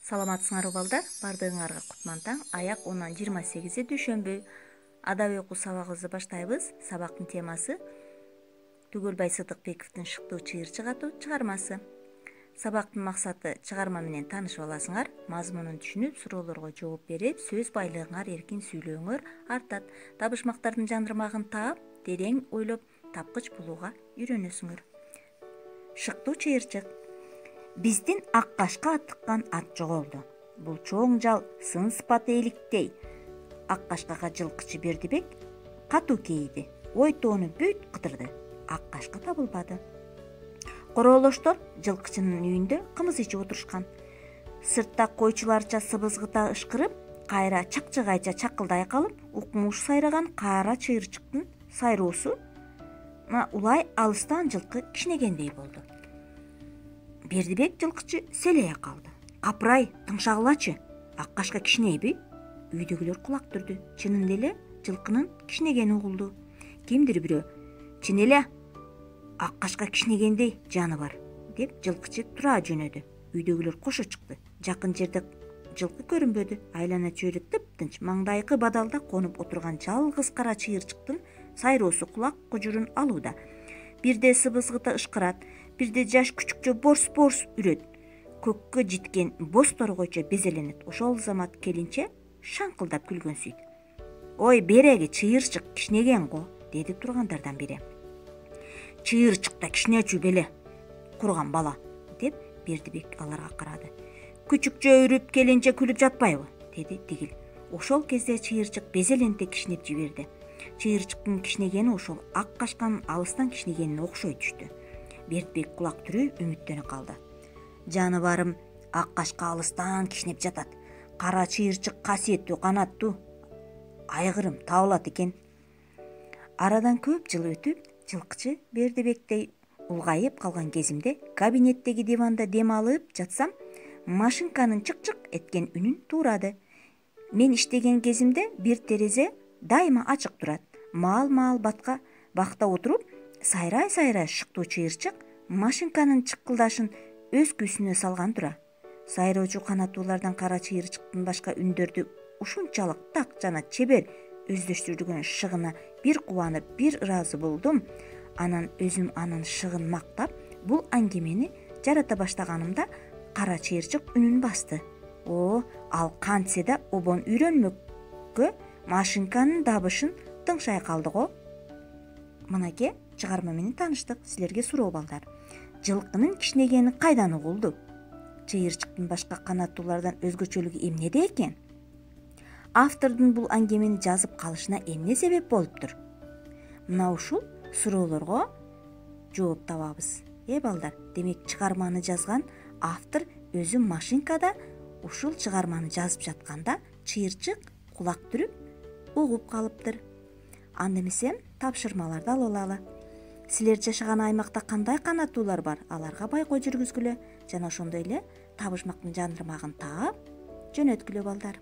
Саламатсыңар балдар, бардыгыңарга кутман таң. Аяк 10-28 дүйшөмбү. Адабий окуу сабагыбызды баштайбыз. Сабактын темасы Түгөлбай Сыдыкбековдун Шыктуу чыйырчык аттуу чыгармасы. Сабактын максаты чыгарма менен таанышып аласыңар, мазмунун түшүнүп, суроолорго жооп берип, сөз байлыгыңар эркин сүйлөөңөр артат. Табышмактардын жандырмагын таап, терең ойлоп, тапкыч болууга үйрөнөсүңөр. Шыктуу чыйырчык. Биздин ак кашка атыккан ат жоголду. Бул чоң жал сын сыпаты эликтей. Ак кашкага жылкычы Бердибек катуу кейиди. Ой тоону бүт кыдырды. Ак кашка табылбады. Короолоштор жылкычынын үйүндө кымыз ичип отурушкан. Сыртта койчуларча сыбызгыта ышкырып, кайра чакчыгайча чакылдай калып, укмуш сайраган кара чыйырчыктын сайроосу улай алыстан жылкы кишинегендей болду. Бердибек жылкычы селее калды. Капырай, тыңшагылачы, ак кашка кишинейби? Үйдөгүлөр кулак түрдү. Чынында эле жылкынын кишинегени угулду. Кимдир бирөө "Чын эле ак кашка кишинегендей жаны бар" деп жылкычы тура жөнөдү. Үйдөгүлөр кошо чыкты. Жакын жерде жылкы көрүнбөдү. Айлана чөйрө тыптынч, маңдайкы бадалда конуп отурган жалгыз кара чыйырчыктын сайроосу кулак кожурун алууда. Бирде сыбызгыта ышкырат, бирде жаш күчүкчө борс-борс үрөт. Көккө житкен боз торгойчо безеленет. Ошол замат келинче шаңкылдап күлгөнсүйт. "Ой, береги чыйырчык кишинеген го", деди тургандардан бири. "Чыйырчык да кишинечү беле, курган бала", деп Бердибек аларга карады. "Күчүкчө үрүп келинче күлүп жатпайбы", деди тигил. Ошол кезде чыйырчык безеленте кишинеп жиберди. Чыйырчыктын кишинегени ошол ак кашканын алыстан кишинегенине окшой түштү. Бердибек кулак түрүп үмүттөнүп калды. "Жаныбарым, ак кашка алыстан кишинеп жатат. Кара чыйырчык касиеттүү канаттуу айгырым табылат экен". Арадан көп жыл өтүп, жылкычы Бердибектей улгайып калган кезимде кабинеттеги диванда дем алып жатсам, машинканын чык-чык эткен үнүн туурады. Мен иштеген кезимде бир терезе дайыма ачык турат. Маал-маал бакта отуруп, сайрай-сайрай Шыктуу чыйырчык машинканын чыккылдашын өз күүсүнө салган тура. Сайроочу канаттуулардан кара чыйырчыктын башка үндөрдү ушунчалык так жана чебер өздөштүргөн шыгына бир кубанып, бир ыраазы болдум. Анан өзүм анын шыгын мактап, бул аңгемени жарата баштаганымда кара чыйырчык үнүн басты. Ал кантсе да обон үйрөнмөккө машинканын дабышын тыңшай калды го. Мынакей чыгарма менен тааныштык. Силерге суроо балдар. Жылкынын кишинегени кайдан угулду? Чыйырчыктын башка канаттуулардан өзгөчөлүгү эмнеде экен? Автордун бул аңгемени жазып калышына эмне себеп болуптур? Мына ушул суроолорго жооп табабыз. Балдар, демек чыгарманы жазган автор өзү машинкада ушул чыгарманы жазып жатканда чыйырчык кулак түрүп угуп калыптыр. Анда эмесе тапшырмаларды алып алалы. Силер жашаган аймакта кандай канаттуулар бар? Аларга байкоо жүргүзгүлө жана ошондой эле табышмактын жандырмагын таап жөнөткүлө балдар.